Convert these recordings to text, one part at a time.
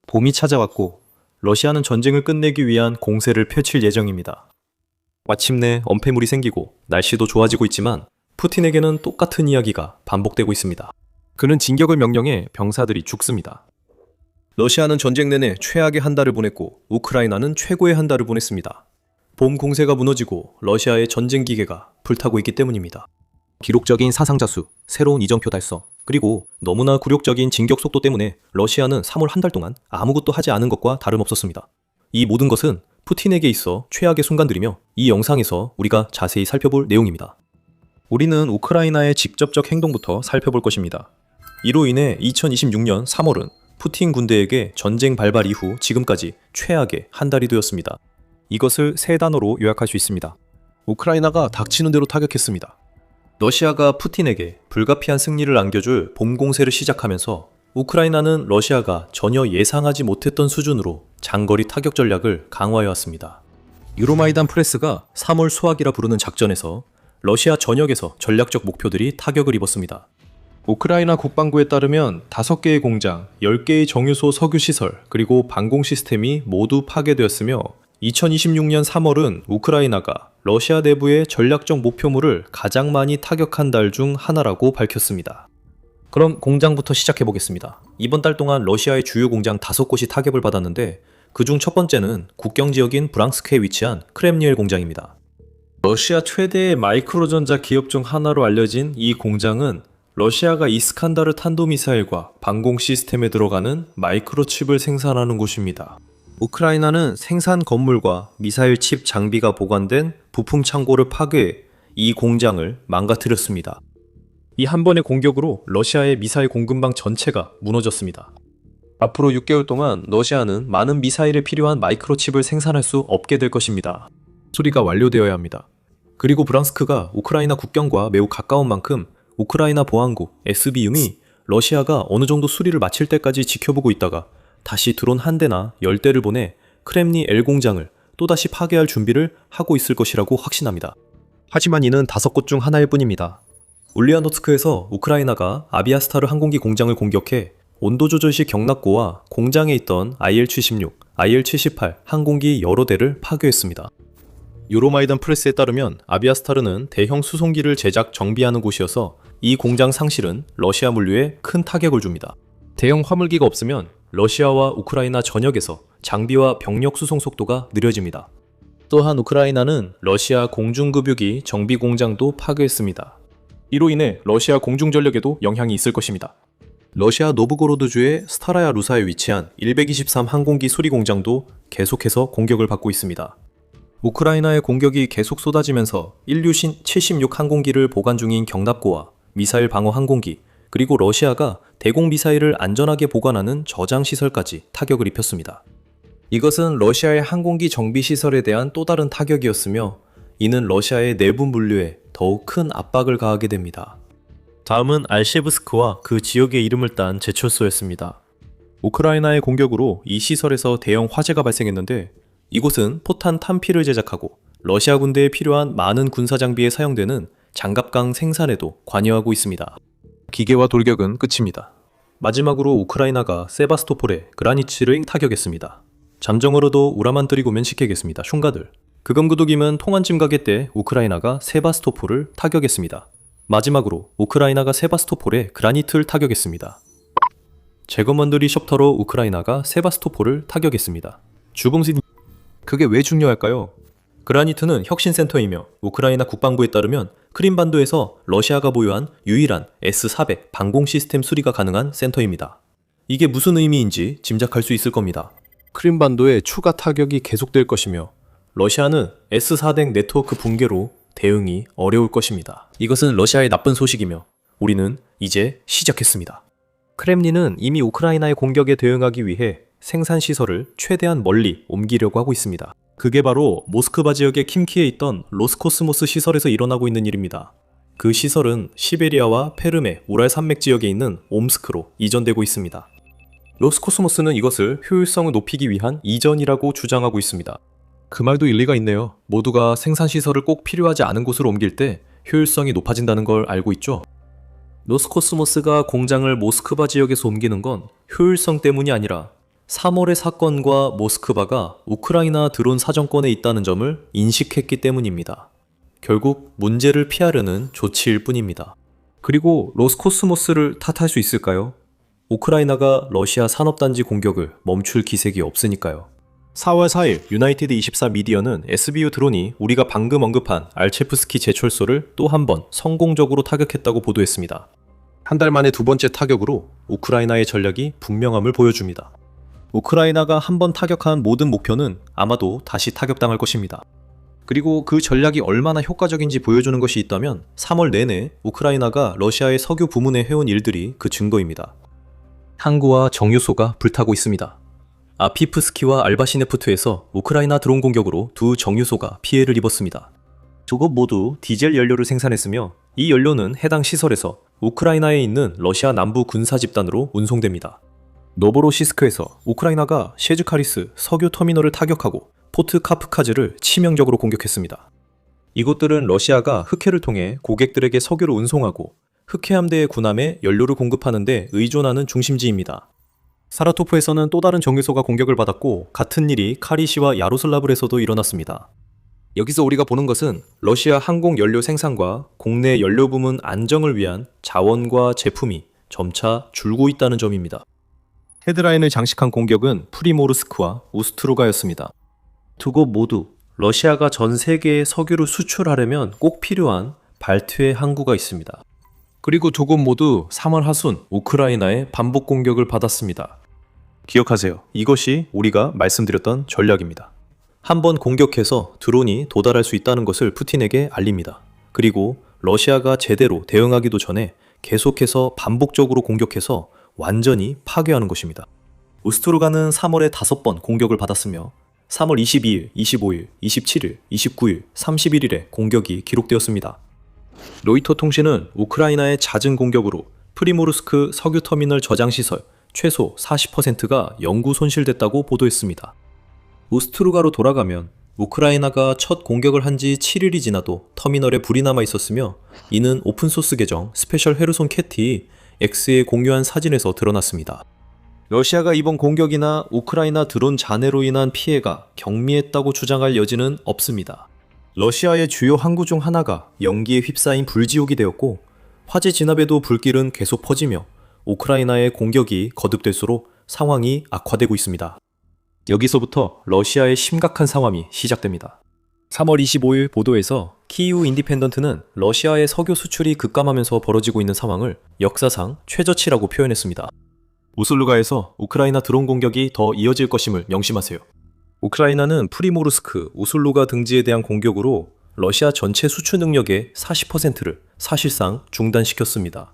봄이 찾아왔고 러시아는 전쟁을 끝내기 위한 공세를 펼칠 예정입니다. 마침내 엄폐물이 생기고 날씨도 좋아지고 있지만 푸틴에게는 똑같은 이야기가 반복되고 있습니다. 그는 진격을 명령해 병사들이 죽습니다. 러시아는 전쟁 내내 최악의 한 달을 보냈고 우크라이나는 최고의 한 달을 보냈습니다. 봄 공세가 무너지고 러시아의 전쟁 기계가 불타고 있기 때문입니다. 기록적인 사상자수, 새로운 이정표 달성, 그리고 너무나 굴욕적인 진격 속도 때문에 러시아는 3월 한 달 동안 아무것도 하지 않은 것과 다름없었습니다. 이 모든 것은 푸틴에게 있어 최악의 순간들이며 이 영상에서 우리가 자세히 살펴볼 내용입니다. 우리는 우크라이나의 직접적 행동부터 살펴볼 것입니다. 이로 인해 2026년 3월은 푸틴 군대에게 전쟁 발발 이후 지금까지 최악의 한 달이 되었습니다. 이것을 세 단어로 요약할 수 있습니다. 우크라이나가 닥치는 대로 타격했습니다. 러시아가 푸틴에게 불가피한 승리를 안겨줄 봄 공세를 시작하면서 우크라이나는 러시아가 전혀 예상하지 못했던 수준으로 장거리 타격 전략을 강화해왔습니다. 유로마이단 프레스가 3월 소학이라 부르는 작전에서 러시아 전역에서 전략적 목표들이 타격을 입었습니다. 우크라이나 국방부에 따르면 5개의 공장, 10개의 정유소 석유시설, 그리고 방공 시스템이 모두 파괴되었으며 2026년 3월은 우크라이나가 러시아 내부의 전략적 목표물을 가장 많이 타격한 달 중 하나라고 밝혔습니다. 그럼 공장부터 시작해 보겠습니다. 이번 달 동안 러시아의 주요 공장 5곳이 타격을 받았는데 그중 첫 번째는 국경 지역인 브랑스크에 위치한 크렘니엘 공장입니다. 러시아 최대의 마이크로전자 기업 중 하나로 알려진 이 공장은 러시아가 이스칸다르 탄도미사일과 방공 시스템에 들어가는 마이크로칩을 생산하는 곳입니다. 우크라이나는 생산 건물과 미사일 칩 장비가 보관된 부품 창고를 파괴해 이 공장을 망가뜨렸습니다. 이 한 번의 공격으로 러시아의 미사일 공급망 전체가 무너졌습니다. 앞으로 6개월 동안 러시아는 많은 미사일에 필요한 마이크로칩을 생산할 수 없게 될 것입니다. 수리가 완료되어야 합니다. 그리고 브랑스크가 우크라이나 국경과 매우 가까운 만큼 우크라이나 보안국 SBUM이 러시아가 어느 정도 수리를 마칠 때까지 지켜보고 있다가 다시 드론 한 대나 10대를 보내 크렘니 L 공장을 또다시 파괴할 준비를 하고 있을 것이라고 확신합니다. 하지만 이는 5곳 중 하나일 뿐입니다. 울리아노츠크에서 우크라이나가 아비아스타르 항공기 공장을 공격해 온도조절식 경납고와 공장에 있던 IL-76, IL-78 항공기 여러 대를 파괴했습니다. 유로마이단 프레스에 따르면 아비아스타르는 대형 수송기를 제작 정비하는 곳이어서 이 공장 상실은 러시아 물류에 큰 타격을 줍니다. 대형 화물기가 없으면 러시아와 우크라이나 전역에서 장비와 병력 수송 속도가 느려집니다. 또한 우크라이나는 러시아 공중급유기 정비 공장도 파괴했습니다. 이로 인해 러시아 공중전력에도 영향이 있을 것입니다. 러시아 노브고로드주의 스타라야 루사에 위치한 123 항공기 수리 공장도 계속해서 공격을 받고 있습니다. 우크라이나의 공격이 계속 쏟아지면서 일류신 76 항공기를 보관 중인 경납고와 미사일 방어 항공기, 그리고 러시아가 대공 미사일을 안전하게 보관하는 저장 시설까지 타격을 입혔습니다. 이것은 러시아의 항공기 정비 시설에 대한 또 다른 타격이었으며 이는 러시아의 내부 물류에 더욱 큰 압박을 가하게 됩니다. 다음은 알셰브스크와 그 지역의 이름을 딴 제철소였습니다. 우크라이나의 공격으로 이 시설에서 대형 화재가 발생했는데 이곳은 포탄 탄피를 제작하고 러시아 군대에 필요한 많은 군사 장비에 사용되는 장갑강 생산에도 관여하고 있습니다. 기계와 돌격은 끝입니다. 마지막으로 우크라이나가 세바스토폴의 그라니츠를 타격했습니다. 잠정어로도 우라만 뜨리고면 시키겠습니다. 슌가들. 그금구독임은 통한짐 가게 때 우크라이나가 세바스토폴을 타격했습니다. 마지막으로 우크라이나가 세바스토폴의 그라니트를 타격했습니다. 제거먼드리 숍터로 우크라이나가 세바스토폴을 타격했습니다. 주봉신 그게 왜 중요할까요? 그라니트는 혁신센터이며 우크라이나 국방부에 따르면 크림반도에서 러시아가 보유한 유일한 S-400 방공 시스템 수리가 가능한 센터입니다. 이게 무슨 의미인지 짐작할 수 있을 겁니다. 크림반도의 추가 타격이 계속될 것이며 러시아는 S-400 네트워크 붕괴로 대응이 어려울 것입니다. 이것은 러시아의 나쁜 소식이며 우리는 이제 시작했습니다. 크렘린은 이미 우크라이나의 공격에 대응하기 위해 생산시설을 최대한 멀리 옮기려고 하고 있습니다. 그게 바로 모스크바 지역의 킴키에 있던 로스코스모스 시설에서 일어나고 있는 일입니다. 그 시설은 시베리아와 페르메, 우랄 산맥 지역에 있는 옴스크로 이전되고 있습니다. 로스코스모스는 이것을 효율성을 높이기 위한 이전이라고 주장하고 있습니다. 그 말도 일리가 있네요. 모두가 생산시설을 꼭 필요하지 않은 곳으로 옮길 때 효율성이 높아진다는 걸 알고 있죠. 로스코스모스가 공장을 모스크바 지역에서 옮기는 건 효율성 때문이 아니라 3월의 사건과 모스크바가 우크라이나 드론 사정권에 있다는 점을 인식했기 때문입니다. 결국 문제를 피하려는 조치일 뿐입니다. 그리고 로스코스모스를 탓할 수 있을까요? 우크라이나가 러시아 산업단지 공격을 멈출 기색이 없으니까요. 4월 4일 유나이티드 24 미디어는 SBU 드론이 우리가 방금 언급한 알체프스키 제철소를 또 한 번 성공적으로 타격했다고 보도했습니다. 한 달 만에 두 번째 타격으로 우크라이나의 전략이 분명함을 보여줍니다. 우크라이나가 한 번 타격한 모든 목표는 아마도 다시 타격당할 것입니다. 그리고 그 전략이 얼마나 효과적인지 보여주는 것이 있다면 3월 내내 우크라이나가 러시아의 석유 부문에 해온 일들이 그 증거입니다. 항구와 정유소가 불타고 있습니다. 아피프스키와 알바시네프트에서 우크라이나 드론 공격으로 두 정유소가 피해를 입었습니다. 두 곳 모두 디젤 연료를 생산했으며 이 연료는 해당 시설에서 우크라이나에 있는 러시아 남부 군사 집단으로 운송됩니다. 노보로시스크에서 우크라이나가 셰즈카리스 석유 터미널을 타격하고 포트 카프카즈를 치명적으로 공격했습니다. 이곳들은 러시아가 흑해를 통해 고객들에게 석유를 운송하고 흑해 함대의 군함에 연료를 공급하는 데 의존하는 중심지입니다. 사라토프에서는 또 다른 정유소가 공격을 받았고 같은 일이 카리시와 야로슬라브에서도 일어났습니다. 여기서 우리가 보는 것은 러시아 항공 연료 생산과 국내 연료 부문 안정을 위한 자원과 제품이 점차 줄고 있다는 점입니다. 헤드라인을 장식한 공격은 프리모르스크와 우스트루가였습니다. 두 곳 모두 러시아가 전 세계에 석유를 수출하려면 꼭 필요한 발트해 항구가 있습니다. 그리고 두 곳 모두 3월 하순 우크라이나의 반복 공격을 받았습니다. 기억하세요. 이것이 우리가 말씀드렸던 전략입니다. 한번 공격해서 드론이 도달할 수 있다는 것을 푸틴에게 알립니다. 그리고 러시아가 제대로 대응하기도 전에 계속해서 반복적으로 공격해서 완전히 파괴하는 것입니다. 우스트루가는 3월에 5번 공격을 받았으며 3월 22일, 25일, 27일, 29일, 31일에 공격이 기록되었습니다. 로이터 통신은 우크라이나의 잦은 공격으로 프리모르스크 석유터미널 저장시설 최소 40%가 영구 손실됐다고 보도했습니다. 우스트루가로 돌아가면 우크라이나가 첫 공격을 한 지 7일이 지나도 터미널에 불이 남아 있었으며 이는 오픈소스 계정 스페셜 헤르손 캣이 X에 공유한 사진에서 드러났습니다. 러시아가 이번 공격이나 우크라이나 드론 잔해로 인한 피해가 경미했다고 주장할 여지는 없습니다. 러시아의 주요 항구 중 하나가 연기에 휩싸인 불지옥이 되었고 화재 진압에도 불길은 계속 퍼지며 우크라이나의 공격이 거듭될수록 상황이 악화되고 있습니다. 여기서부터 러시아의 심각한 상황이 시작됩니다. 3월 25일 보도에서 키이우 인디펜던트는 러시아의 석유 수출이 급감하면서 벌어지고 있는 상황을 역사상 최저치라고 표현했습니다. 우슬루가에서 우크라이나 드론 공격이 더 이어질 것임을 명심하세요. 우크라이나는 프리모르스크, 우슬루가 등지에 대한 공격으로 러시아 전체 수출 능력의 40%를 사실상 중단시켰습니다.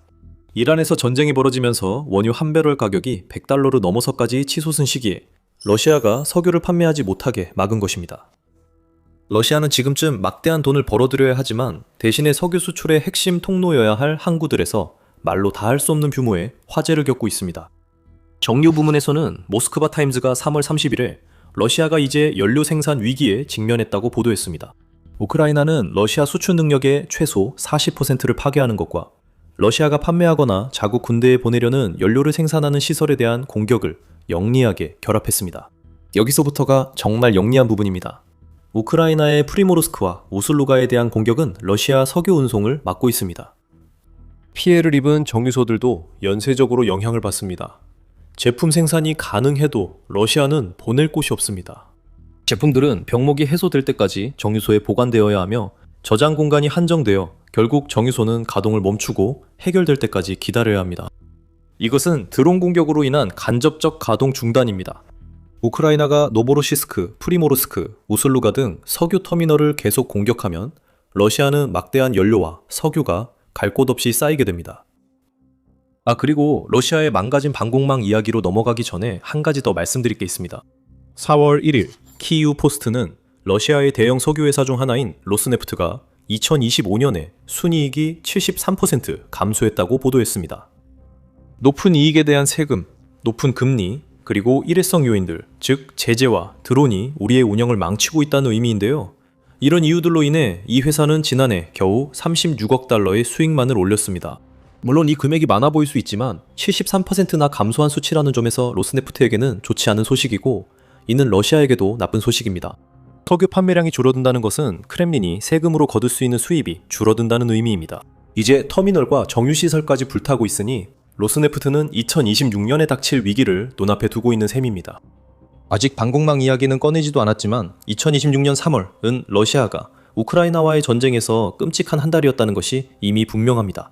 이란에서 전쟁이 벌어지면서 원유 한 배럴 가격이 $100로 넘어서까지 치솟은 시기에 러시아가 석유를 판매하지 못하게 막은 것입니다. 러시아는 지금쯤 막대한 돈을 벌어들여야 하지만 대신에 석유 수출의 핵심 통로여야 할 항구들에서 말로 다 할 수 없는 규모의 화재를 겪고 있습니다. 정유 부문에서는 모스크바 타임즈가 3월 30일에 러시아가 이제 연료 생산 위기에 직면했다고 보도했습니다. 우크라이나는 러시아 수출 능력의 최소 40%를 파괴하는 것과 러시아가 판매하거나 자국 군대에 보내려는 연료를 생산하는 시설에 대한 공격을 영리하게 결합했습니다. 여기서부터가 정말 영리한 부분입니다. 우크라이나의 프리모르스크와 우슬루가에 대한 공격은 러시아 석유 운송을 막고 있습니다. 피해를 입은 정유소들도 연쇄적으로 영향을 받습니다. 제품 생산이 가능해도 러시아는 보낼 곳이 없습니다. 제품들은 병목이 해소될 때까지 정유소에 보관되어야 하며 저장 공간이 한정되어 결국 정유소는 가동을 멈추고 해결될 때까지 기다려야 합니다. 이것은 드론 공격으로 인한 간접적 가동 중단입니다. 우크라이나가 노보로시스크, 프리모르스크, 우슬루가 등 석유 터미널을 계속 공격하면 러시아는 막대한 연료와 석유가 갈 곳 없이 쌓이게 됩니다. 그리고 러시아의 망가진 방공망 이야기로 넘어가기 전에 한 가지 더 말씀드릴 게 있습니다. 4월 1일 키이우 포스트는 러시아의 대형 석유회사 중 하나인 로스네프트가 2025년에 순이익이 73% 감소했다고 보도했습니다. 높은 이익에 대한 세금, 높은 금리, 그리고 일회성 요인들, 즉 제재와 드론이 우리의 운영을 망치고 있다는 의미인데요. 이런 이유들로 인해 이 회사는 지난해 겨우 $36억 의 수익만을 올렸습니다. 물론 이 금액이 많아 보일 수 있지만 73%나 감소한 수치라는 점에서 로스네프트에게는 좋지 않은 소식이고, 이는 러시아에게도 나쁜 소식입니다. 석유 판매량이 줄어든다는 것은 크렘린이 세금으로 거둘 수 있는 수입이 줄어든다는 의미입니다. 이제 터미널과 정유시설까지 불타고 있으니 로스네프트는 2026년에 닥칠 위기를 눈앞에 두고 있는 셈입니다. 아직 방공망 이야기는 꺼내지도 않았지만 2026년 3월은 러시아가 우크라이나와의 전쟁에서 끔찍한 한 달이었다는 것이 이미 분명합니다.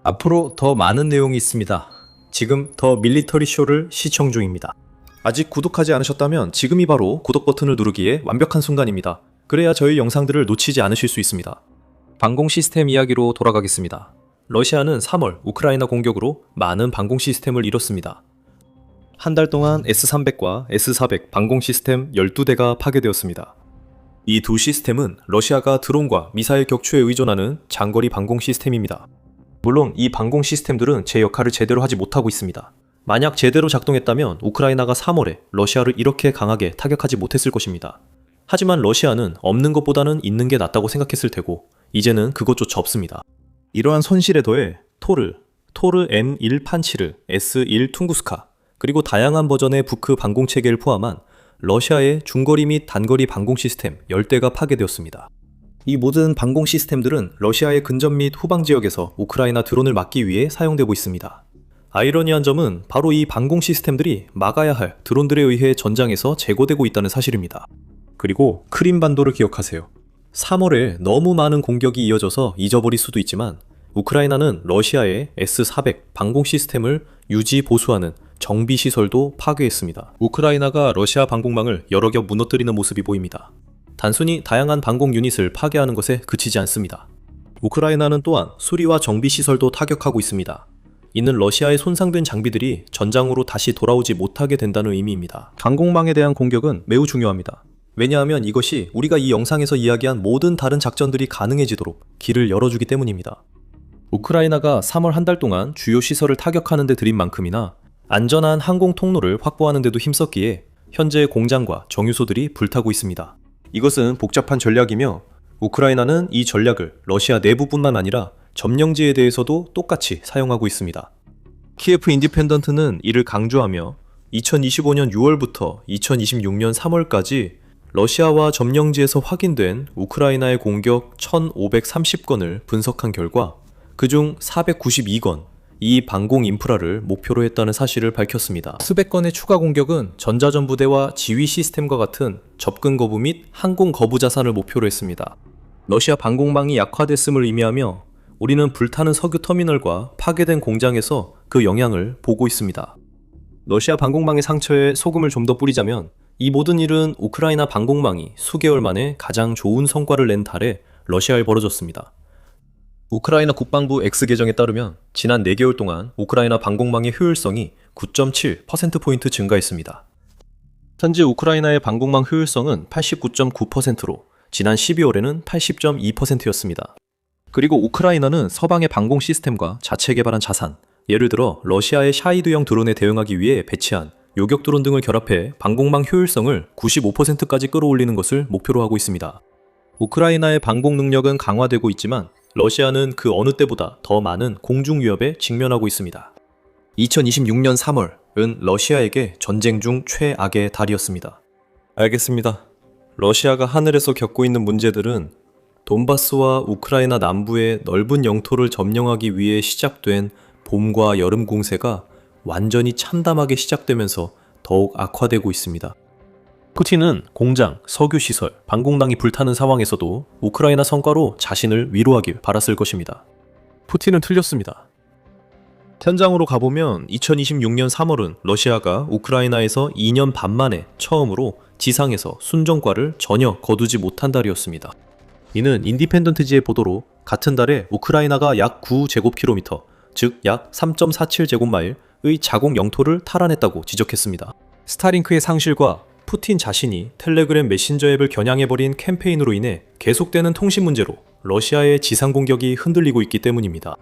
앞으로 더 많은 내용이 있습니다. 지금 더 밀리터리 쇼를 시청 중입니다. 아직 구독하지 않으셨다면 지금이 바로 구독 버튼을 누르기에 완벽한 순간입니다. 그래야 저희 영상들을 놓치지 않으실 수 있습니다. 방공 시스템 이야기로 돌아가겠습니다. 러시아는 3월 우크라이나 공격으로 많은 방공 시스템을 잃었습니다. 한 달 동안 S-300과 S-400 방공 시스템 12대가 파괴되었습니다. 이 두 시스템은 러시아가 드론과 미사일 격추에 의존하는 장거리 방공 시스템입니다. 물론 이 방공 시스템들은 제 역할을 제대로 하지 못하고 있습니다. 만약 제대로 작동했다면 우크라이나가 3월에 러시아를 이렇게 강하게 타격하지 못했을 것입니다. 하지만 러시아는 없는 것보다는 있는 게 낫다고 생각했을 테고, 이제는 그것조차 없습니다. 이러한 손실에 더해 토르 N1 판치르, S1 퉁구스카, 그리고 다양한 버전의 부크 방공체계를 포함한 러시아의 중거리 및 단거리 방공 시스템 10대가 파괴되었습니다. 이 모든 방공 시스템들은 러시아의 근접 및 후방 지역에서 우크라이나 드론을 막기 위해 사용되고 있습니다. 아이러니한 점은 바로 이 방공 시스템들이 막아야 할 드론들에 의해 전장에서 제거되고 있다는 사실입니다. 그리고 크림반도를 기억하세요. 3월에 너무 많은 공격이 이어져서 잊어버릴 수도 있지만 우크라이나는 러시아의 S-400 방공 시스템을 유지 보수하는 정비시설도 파괴했습니다. 우크라이나가 러시아 방공망을 여러 겹 무너뜨리는 모습이 보입니다. 단순히 다양한 방공 유닛을 파괴하는 것에 그치지 않습니다. 우크라이나는 또한 수리와 정비시설도 타격하고 있습니다. 이는 러시아의 손상된 장비들이 전장으로 다시 돌아오지 못하게 된다는 의미입니다. 방공망에 대한 공격은 매우 중요합니다. 왜냐하면 이것이 우리가 이 영상에서 이야기한 모든 다른 작전들이 가능해지도록 길을 열어주기 때문입니다. 우크라이나가 3월 한 달 동안 주요 시설을 타격하는 데 들인 만큼이나 안전한 항공 통로를 확보하는 데도 힘썼기에 현재 공장과 정유소들이 불타고 있습니다. 이것은 복잡한 전략이며 우크라이나는 이 전략을 러시아 내부뿐만 아니라 점령지에 대해서도 똑같이 사용하고 있습니다. 키예프 인디펜던트는 이를 강조하며 2025년 6월부터 2026년 3월까지 러시아와 점령지에서 확인된 우크라이나의 공격 1,530건을 분석한 결과 그중 492건, 이 방공 인프라를 목표로 했다는 사실을 밝혔습니다. 수백 건의 추가 공격은 전자전부대와 지휘 시스템과 같은 접근 거부 및 항공 거부 자산을 목표로 했습니다. 러시아 방공망이 약화됐음을 의미하며 우리는 불타는 석유 터미널과 파괴된 공장에서 그 영향을 보고 있습니다. 러시아 방공망의 상처에 소금을 좀 더 뿌리자면 이 모든 일은 우크라이나 방공망이 수개월 만에 가장 좋은 성과를 낸 달에 러시아에 벌어졌습니다. 우크라이나 국방부 X 계정에 따르면 지난 4개월 동안 우크라이나 방공망의 효율성이 9.7%포인트 증가했습니다. 현재 우크라이나의 방공망 효율성은 89.9%로 지난 12월에는 80.2%였습니다. 그리고 우크라이나는 서방의 방공 시스템과 자체 개발한 자산, 예를 들어 러시아의 샤이드형 드론에 대응하기 위해 배치한 요격 드론 등을 결합해 방공망 효율성을 95%까지 끌어올리는 것을 목표로 하고 있습니다. 우크라이나의 방공 능력은 강화되고 있지만 러시아는 그 어느 때보다 더 많은 공중 위협에 직면하고 있습니다. 2026년 3월은 러시아에게 전쟁 중 최악의 달이었습니다. 알겠습니다. 러시아가 하늘에서 겪고 있는 문제들은 돈바스와 우크라이나 남부의 넓은 영토를 점령하기 위해 시작된 봄과 여름 공세가 완전히 참담하게 시작되면서 더욱 악화되고 있습니다. 푸틴은 공장, 석유시설, 방공망이 불타는 상황에서도 우크라이나 성과로 자신을 위로하길 바랐을 것입니다. 푸틴은 틀렸습니다. 현장으로 가보면 2026년 3월은 러시아가 우크라이나에서 2년 반 만에 처음으로 지상에서 순정과를 전혀 거두지 못한 달이었습니다. 이는 인디펜던트지의 보도로 같은 달에 우크라이나가 약 9제곱킬로미터, 즉 약 3.47제곱마일의 자국 영토를 탈환했다고 지적했습니다. 스타링크의 상실과 푸틴 자신이 텔레그램 메신저 앱을 겨냥해버린 캠페인으로 인해 계속되는 통신 문제로 러시아의 지상 공격이 흔들리고 있기 때문입니다.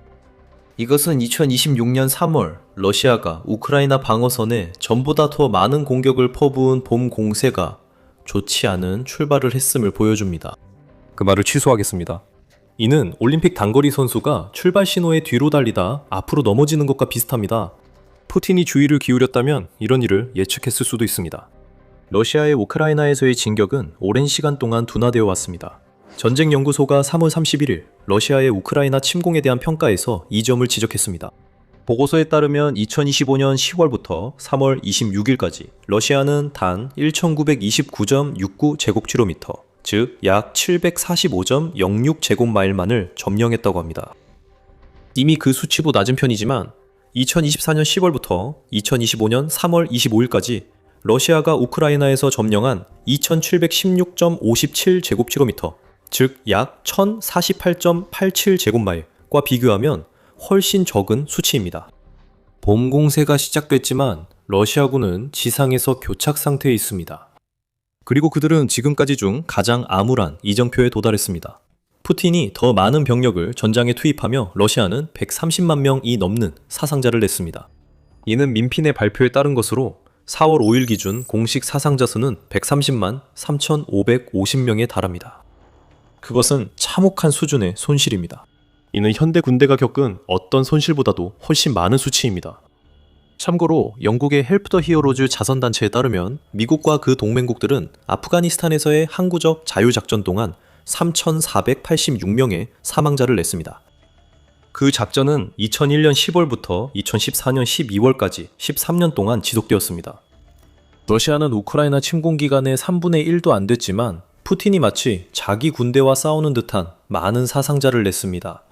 이것은 2026년 3월 러시아가 우크라이나 방어선에 전보다 더 많은 공격을 퍼부은 봄 공세가 좋지 않은 출발을 했음을 보여줍니다. 그 말을 취소하겠습니다. 이는 올림픽 단거리 선수가 출발 신호에 뒤로 달리다 앞으로 넘어지는 것과 비슷합니다. 푸틴이 주의를 기울였다면 이런 일을 예측했을 수도 있습니다. 러시아의 우크라이나에서의 진격은 오랜 시간 동안 둔화되어 왔습니다. 전쟁연구소가 3월 31일 러시아의 우크라이나 침공에 대한 평가에서 이 점을 지적했습니다. 보고서에 따르면 2025년 10월부터 3월 26일까지 러시아는 단 1929.69제곱킬로미터, 즉 약 745.06제곱마일만을 점령했다고 합니다. 이미 그 수치도 낮은 편이지만 2024년 10월부터 2025년 3월 25일까지 러시아가 우크라이나에서 점령한 2716.57제곱킬로미터, 즉 약 1048.87제곱마일과 비교하면 훨씬 적은 수치입니다. 봄 공세가 시작됐지만 러시아군은 지상에서 교착 상태에 있습니다. 그리고 그들은 지금까지 중 가장 암울한 이정표에 도달했습니다. 푸틴이 더 많은 병력을 전장에 투입하며 러시아는 130만 명이 넘는 사상자를 냈습니다. 이는 민핀의 발표에 따른 것으로 4월 5일 기준 공식 사상자 수는 130만 3,550명에 달합니다. 그것은 참혹한 수준의 손실입니다. 이는 현대 군대가 겪은 어떤 손실보다도 훨씬 많은 수치입니다. 참고로 영국의 헬프 더 히어로즈 자선단체에 따르면 미국과 그 동맹국들은 아프가니스탄에서의 항구적 자유작전 동안 3,486명의 사망자를 냈습니다. 그 작전은 2001년 10월부터 2014년 12월까지 13년 동안 지속되었습니다. 러시아는 우크라이나 침공 기간의 3분의 1도 안 됐지만 푸틴이 마치 자기 군대와 싸우는 듯한 많은 사상자를 냈습니다.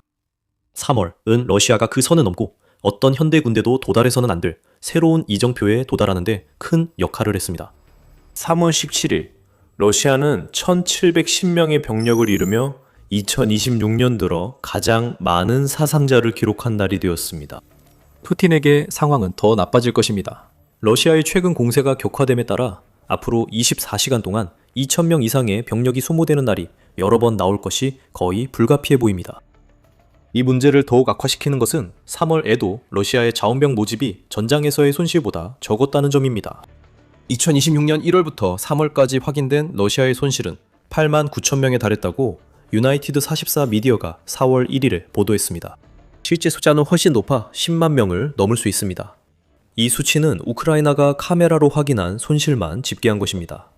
3월은 러시아가 그 선을 넘고 어떤 현대 군대도 도달해서는 안 될 새로운 이정표에 도달하는데 큰 역할을 했습니다. 3월 17일, 러시아는 1710명의 병력을 이루며 2026년 들어 가장 많은 사상자를 기록한 날이 되었습니다. 푸틴에게 상황은 더 나빠질 것입니다. 러시아의 최근 공세가 격화됨에 따라 앞으로 24시간 동안 2,000명 이상의 병력이 소모되는 날이 여러 번 나올 것이 거의 불가피해 보입니다. 이 문제를 더욱 악화시키는 것은 3월에도 러시아의 자원병 모집이 전장에서의 손실보다 적었다는 점입니다. 2026년 1월부터 3월까지 확인된 러시아의 손실은 8만 9천 명에 달했다고 유나이티드 44 미디어가 4월 1일에 보도했습니다. 실제 숫자는 훨씬 높아 10만 명을 넘을 수 있습니다. 이 수치는 우크라이나가 카메라로 확인한 손실만 집계한 것입니다.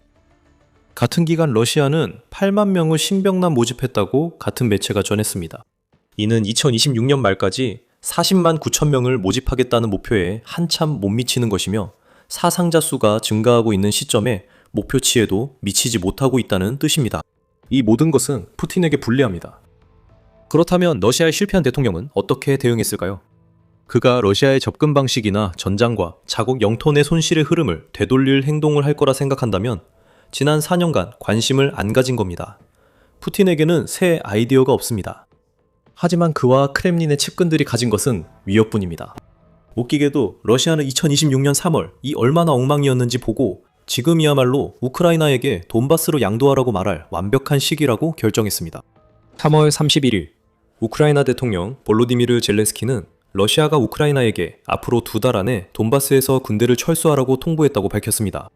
같은 기간 러시아는 8만 명을 신병난 모집했다고 같은 매체가 전했습니다. 이는 2026년 말까지 40만 9천 명을 모집하겠다는 목표에 한참 못 미치는 것이며 사상자 수가 증가하고 있는 시점에 목표치에도 미치지 못하고 있다는 뜻입니다. 이 모든 것은 푸틴에게 불리합니다. 그렇다면 러시아의 실패한 대통령은 어떻게 대응했을까요? 그가 러시아의 접근 방식이나 전장과 자국 영토 내 손실의 흐름을 되돌릴 행동을 할 거라 생각한다면 지난 4년간 관심을 안 가진 겁니다. 푸틴에게는 새 아이디어가 없습니다. 하지만 그와 크렘린의 측근들이 가진 것은 위협뿐입니다. 웃기게도 러시아는 2026년 3월 이 얼마나 엉망이었는지 보고 지금이야말로 우크라이나에게 돈바스로 양도하라고 말할 완벽한 시기라고 결정했습니다. 3월 31일 우크라이나 대통령 볼로디미르 젤렌스키는 러시아가 우크라이나에게 앞으로 2달 안에 돈바스에서 군대를 철수하라고 통보했다고 밝혔습니다.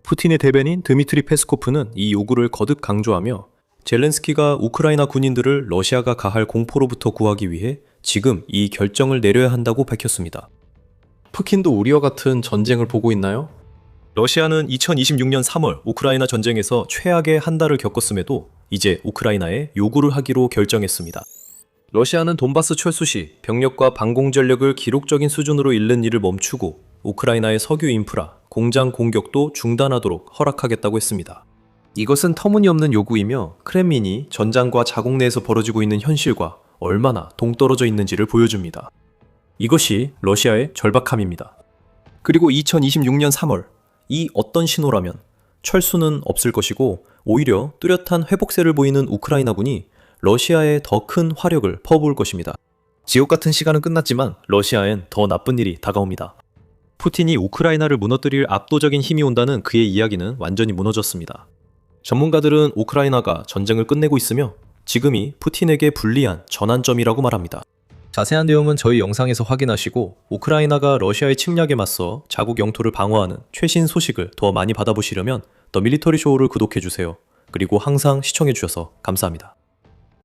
푸틴의 대변인 드미트리 페스코프는 이 요구를 거듭 강조하며 젤렌스키가 우크라이나 군인들을 러시아가 가할 공포로부터 구하기 위해 지금 이 결정을 내려야 한다고 밝혔습니다. 푸틴도 우리와 같은 전쟁을 보고 있나요? 러시아는 2026년 3월 우크라이나 전쟁에서 최악의 한 달을 겪었음에도 이제 우크라이나에 요구를 하기로 결정했습니다. 러시아는 돈바스 철수 시 병력과 방공 전력을 기록적인 수준으로 잃는 일을 멈추고 우크라이나의 석유 인프라, 공장 공격도 중단하도록 허락하겠다고 했습니다. 이것은 터무니없는 요구이며 크렘린이 전장과 자국 내에서 벌어지고 있는 현실과 얼마나 동떨어져 있는지를 보여줍니다. 이것이 러시아의 절박함입니다. 그리고 2026년 3월, 이 어떤 신호라면 철수는 없을 것이고 오히려 뚜렷한 회복세를 보이는 우크라이나군이 러시아에 더 큰 화력을 퍼부을 것입니다. 지옥 같은 시간은 끝났지만 러시아엔 더 나쁜 일이 다가옵니다. 푸틴이 우크라이나를 무너뜨릴 압도적인 힘이 온다는 그의 이야기는 완전히 무너졌습니다. 전문가들은 우크라이나가 전쟁을 끝내고 있으며 지금이 푸틴에게 불리한 전환점이라고 말합니다. 자세한 내용은 저희 영상에서 확인하시고 우크라이나가 러시아의 침략에 맞서 자국 영토를 방어하는 최신 소식을 더 많이 받아보시려면 더 밀리터리 쇼를 구독해주세요. 그리고 항상 시청해주셔서 감사합니다.